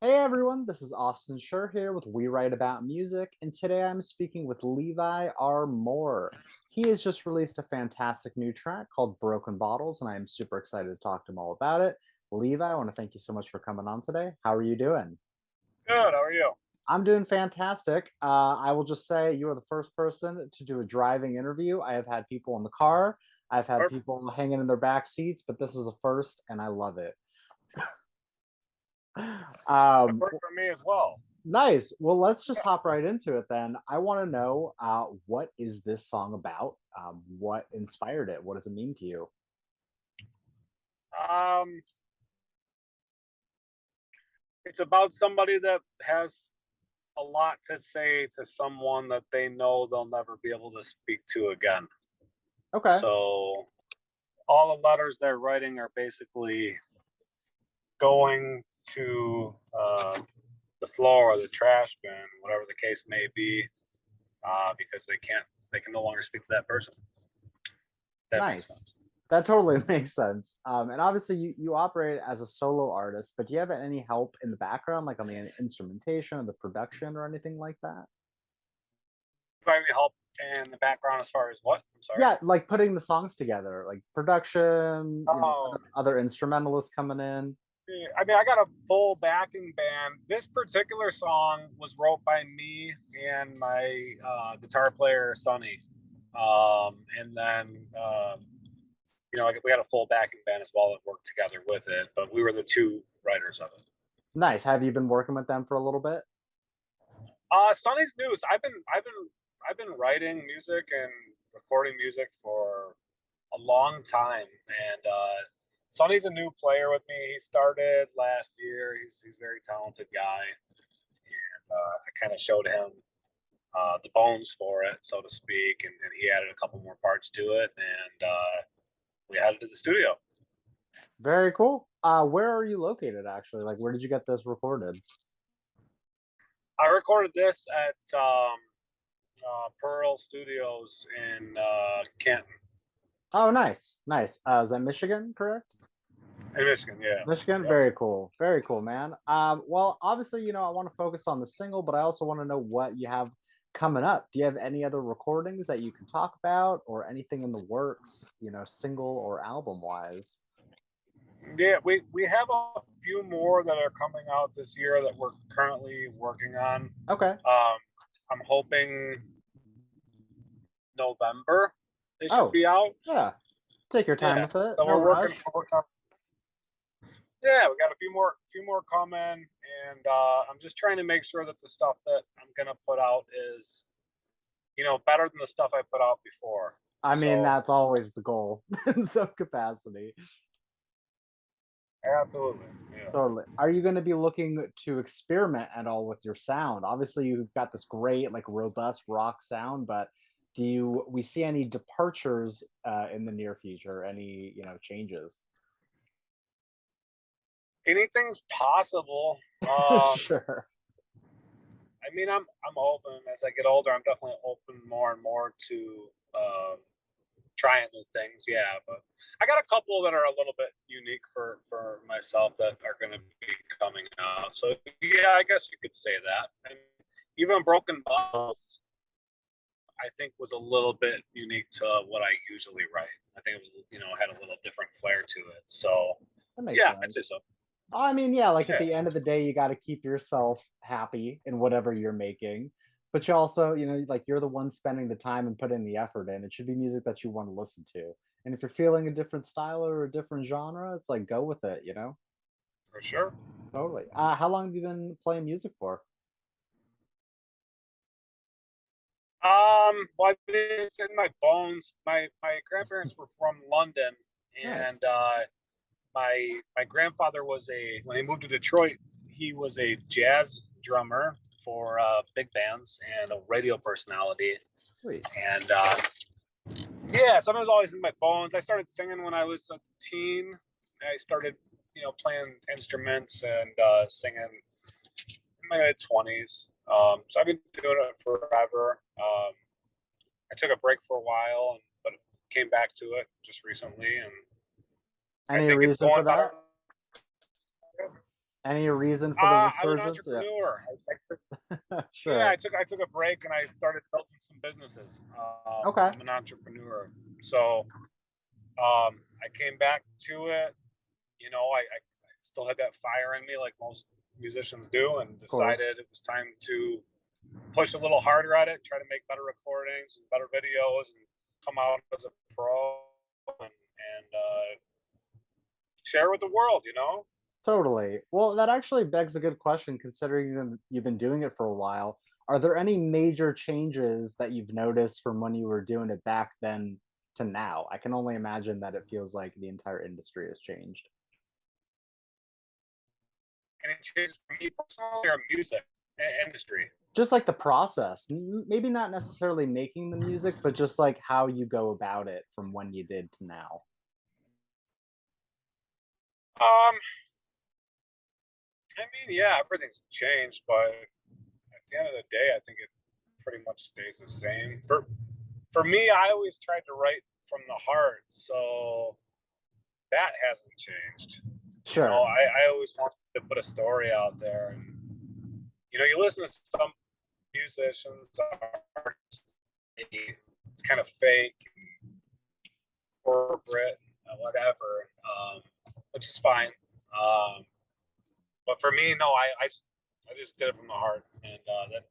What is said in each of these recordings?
Hey everyone, this is Austin Schur here with We Write About Music, and today I'm speaking with Levi R. Moore. He has just released a fantastic new track called Broken Bottles, and I am super excited to talk to him all about it. Levi, I want to thank you so much for coming on today. How are you doing? Good. How are you? I'm doing fantastic. I will just say you are the first person to do a driving interview. I have had people in the car, I've had Perfect. people hanging in their back seats, but this is a first, and I love it. It Um, worked for me as well. Nice. Well, let's just Yeah. hop right into it then. I want to know what is this song about? What inspired it? What does it mean to you? Um, it's about somebody that has a lot to say to someone that they know they'll never be able to speak to again. Okay. So all the letters they're writing are basically going to the floor or the trash bin, whatever the case may be, because they can no longer speak to that person. That makes Nice. sense. That totally makes sense. And obviously, you operate as a solo artist, but do you have any help in the background, like on the instrumentation or the production or anything like that? Probably help in the background as far as what? I'm sorry. Yeah, like putting the songs together, like production, Oh, other instrumentalists coming in. yeah, I mean, I got a full backing band. This particular song was wrote by me and my guitar player Sonny, and then we had a full backing band as well that worked together with it. But we were the two writers of it. Nice. Have you been working with them for a little bit? Sonny's news. I've been writing music and recording music for a long time, and Sonny's a new player with me. He started last year. He's a very talented guy. I kind of showed him the bones for it, so to speak, and he added a couple more parts to it, and we had it to the studio. Very cool. Where are you located actually? Like, where did you get this recorded? I recorded this at Pearl Studios in Canton, Oh, nice, nice. Is that Michigan, correct? in Michigan. Yeah. Michigan, Yep. very cool, man. Well, obviously, I want to focus on the single, but I also want to know what you have coming up. Do you have any other recordings that you can talk about, or anything in the works, single or album wise? Yeah, we have a few more that are coming out this year that we're currently working on. Okay. I'm hoping November they should Oh, be out. yeah. Take your time Yeah, with it. so No rush. we're working on. Yeah, we got a few more coming, and I'm just trying to make sure that the stuff that I'm gonna put out is better than the stuff I put out before. I mean, So that's always the goal in some capacity. absolutely, yeah. Totally. Are you going to be looking to experiment at all with your sound? Obviously, you've got this great, like, robust rock sound, but we see any departures in the near future? Any, changes? Anything's possible. Um, Sure. I mean, I'm open as I get older. I'm definitely open more and more to trying new things. Yeah, but I got a couple that are a little bit unique for myself that are going to be coming out. So yeah, I guess you could say that. And even Broken Bottles, I think, was a little bit unique to what I usually write. I think it was had a little different flair to it. So That makes yeah, I'd sense. say so. I mean, yeah, like at Yeah, the end of the day, you got to keep yourself happy in whatever you're making. But you also, like you're the one spending the time and putting the effort in. It should be music that you want to listen to. And if you're feeling a different style or a different genre, it's like go with it. for sure. Totally. How long have you been playing music for? Well, it's in my bones. My grandparents were from London, Nice. and my grandfather was a when he moved to Detroit, he was a jazz drummer for big bands and a radio personality. Sweet. And yeah, so it was always in my bones. I started singing when I was a teen. I started, playing instruments and singing in my mid 20s. So I've been doing it forever. I took a break for a while, but came back to it just recently, and I Any think it's reason going for better. that? Any reason for the I'm an resurgence? Yeah. entrepreneur. Yeah, Sure. I took a break and I started building some businesses. Okay. I'm an entrepreneur, so I came back to it. I still had that fire in me, like most musicians do, and Of course. decided it was time to push a little harder at it, try to make better recordings and better videos, and come out as a pro and share with the world. Totally. Well, that actually begs a good question considering you've been doing it for a while. Are there any major changes that you've noticed from when you were doing it back then to now? I can only imagine that it feels like the entire industry has changed. And it changed for me personally or music industry. Just like the process, maybe not necessarily making the music, but just like how you go about it from when you did to now. Um, yeah, everything's changed, but at the end of the day, I think it pretty much stays the same. For me, I always tried to write from the heart, so that hasn't changed. Sure. I always wanted to put a story out there, and you listen to some musicians, artists, it's kind of fake, corporate, whatever, which is fine. But for me, no, I just did it from the heart, and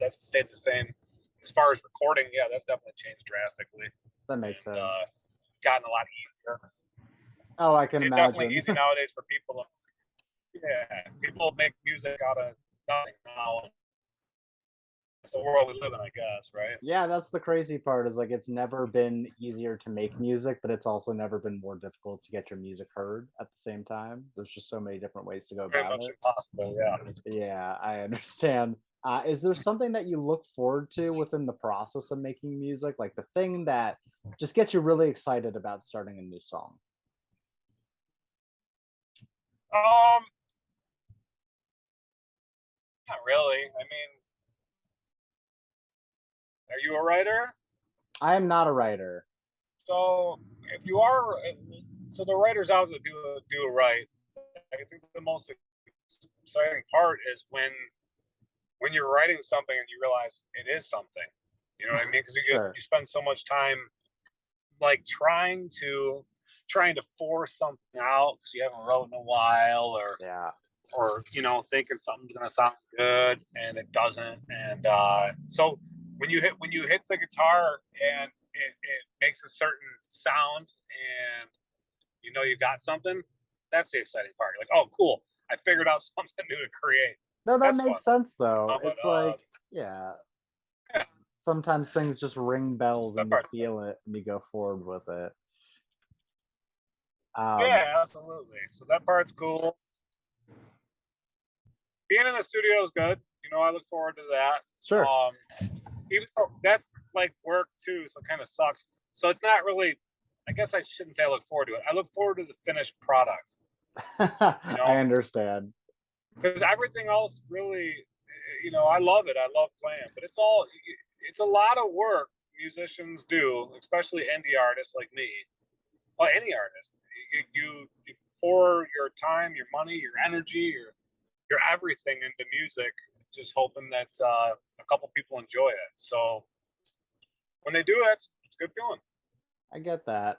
that's stayed the same. As far as recording, yeah, that's definitely changed drastically, That makes and sense. gotten a lot easier. Oh, I can It's definitely imagine. easy nowadays for people. Yeah, people make music out of nothing now. It's the world we live in, I guess, right? Yeah, that's the crazy part is like it's never been easier to make music, but it's also never been more difficult to get your music heard at the same time. There's just so many different ways to go Pretty about much it. impossible. Yeah. Yeah, I understand. Is there something that you look forward to within the process of making music? Like the thing that just gets you really excited about starting a new song? Um, Not really. I mean, are you a writer? I am not a writer. So if you are, so the writers out there do write. I think the most exciting part is when you're writing something and you realize it is something. You know what I mean? Because Sure. you spend so much time like trying to force something out because you haven't wrote in a while, Yeah. or thinking something's gonna sound good and it doesn't, and so when you hit the guitar and it makes a certain sound and you got something, that's the exciting part. You're like, oh cool, I figured out something new to create. No, that That's fun. makes sense though. But It's like, yeah, yeah, sometimes things just ring bells that and you part. feel it and you go forward with it. Um, Yeah, absolutely. So that part's cool. Being in the studio is good. I look forward to that. sure. Even though that's like work too, so it kind of sucks. So it's not really. I guess I shouldn't say I look forward to it. I look forward to the finished product. I understand. Because everything else really, I love it. I love playing, but it's a lot of work musicians do, especially indie artists like me. Well, any artist, you pour your time, your money, your energy, your everything into music, just hoping that a couple people enjoy it. So when they do it, it's a good feeling. I get that.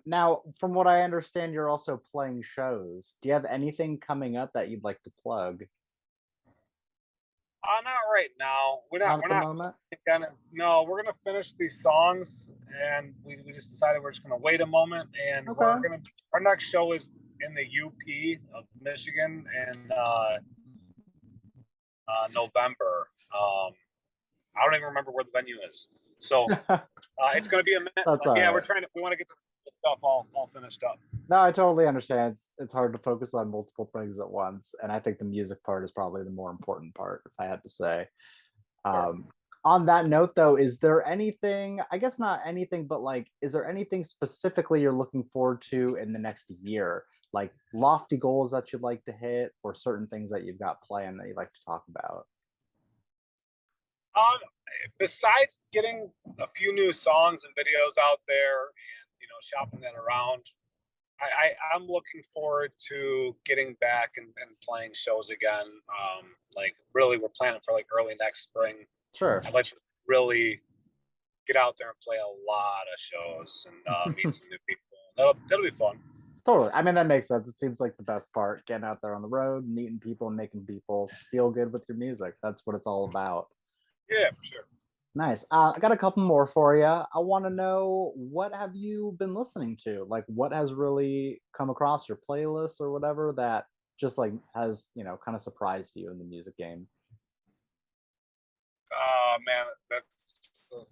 Now, from what I understand, you're also playing shows. Do you have anything coming up that you'd like to plug? Not right now. We're not. Not at We're the not moment? gonna. No, we're gonna finish these songs, and we just decided we're just gonna wait a moment, and Okay. our next show is in the UP of Michigan in November. I don't even remember where the venue is. So it's going to be a minute. That's But all yeah, right. we want to get this stuff all finished up. No, I totally understand. It's hard to focus on multiple things at once, and I think the music part is probably the more important part, if I had to say. Sure. Um, on that note, though, is there anything, I guess not anything, but like, is there anything specifically you're looking forward to in the next year? Like lofty goals that you'd like to hit, or certain things that you've got planned that you'd like to talk about? Um, Besides getting a few new songs and videos out there, and shopping that around, I'm looking forward to getting back and playing shows again. Like really, we're planning for like early next spring. Sure. I'd like to really get out there and play a lot of shows and meet some new people. That'll be fun. Totally. I mean, that makes sense. It seems like the best part, getting out there on the road, meeting people, and making people feel good with your music. That's what it's all about. Yeah, for sure. Nice. I got a couple more for you. I want to know, what have you been listening to? Like, what has really come across your playlist or whatever that just like has, kind of surprised you in the music game? Man, that's the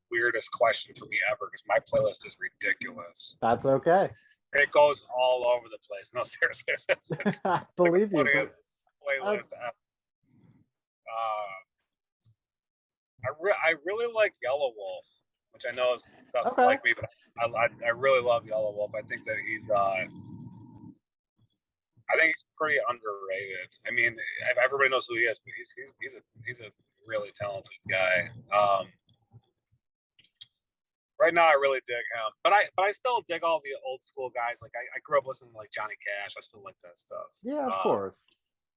weirdest question for me ever because my playlist is ridiculous. That's okay. It goes all over the place. No, seriously, it's I like the believe you. funniest Uh, playlist ever. I really like Yellow Wolf, which I know doesn't okay. like me, but I really love Yellow Wolf. I think that I think he's pretty underrated. I mean, everybody knows who he is, but he's a really talented guy. Right now, I really dig him, but I still dig all the old school guys. Like I grew up listening to like Johnny Cash. I still like that stuff. Yeah, of course.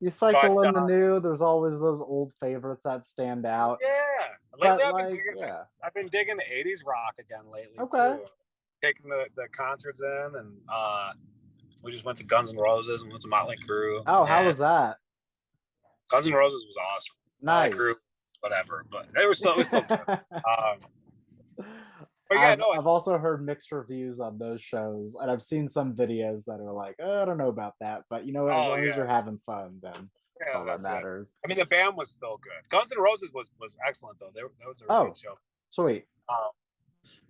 You But cycle in the new, there's always those old favorites that stand out. yeah, lately But like, yeah. I've been digging the '80s rock again lately Okay. too. Taking the concerts in, and we just went to Guns N' Roses and went to Motley Crue. Oh, how And was that? Guns N' Roses was awesome. Motley Crue, Nice. whatever, but it was still good. But yeah, no, I've also heard mixed reviews on those shows, and I've seen some videos that are like, I don't know about that, but as oh long as yeah, you're having fun, then that's yeah, all that that's it. matters. I mean, the band was still good. Guns N' Roses was excellent though. That was a really Oh, good show. sweet.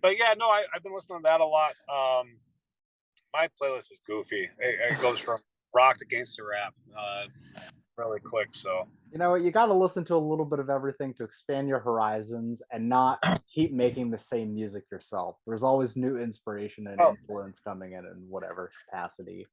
But yeah, no, I've been listening to that a lot. My playlist is goofy. It goes from rock to gangster rap really quick. So You know what? You got to listen to a little bit of everything to expand your horizons and not keep making the same music yourself. There's always new inspiration and oh influence coming in whatever capacity.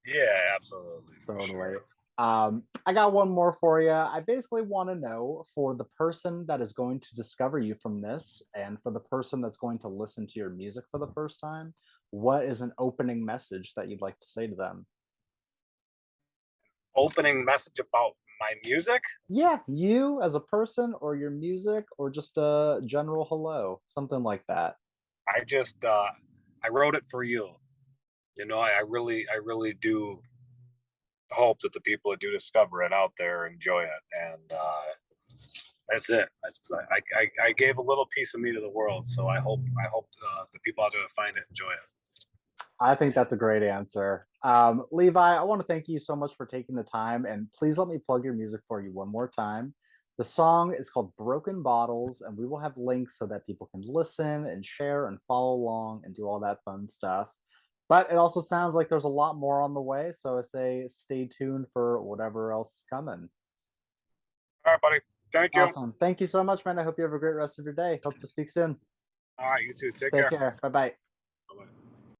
yeah, absolutely, for Totally. sure. I got one more for you. I basically want to know, for the person that is going to discover you from this, and for the person that's going to listen to your music for the first time, what is an opening message that you'd like to say to them? Opening message about my music. Yeah, you as a person, or your music, or just a general hello, something like that. I wrote it for you. You know, I really do hope that the people that do discover it out there enjoy it, and that's it. I gave a little piece of me to the world, so I hope the people out there that find it enjoy it. I think that's a great answer. Levi, I want to thank you so much for taking the time, and please let me plug your music for you one more time. The song is called Broken Bottles, and we will have links so that people can listen and share and follow along and do all that fun stuff. But it also sounds like there's a lot more on the way, so I say stay tuned for whatever else is coming. All right, buddy. Thank you. Awesome. Thank you so much, man. I hope you have a great rest of your day. Hope to speak soon. All right, you too. Take Take care. care. Bye bye. Bye-bye.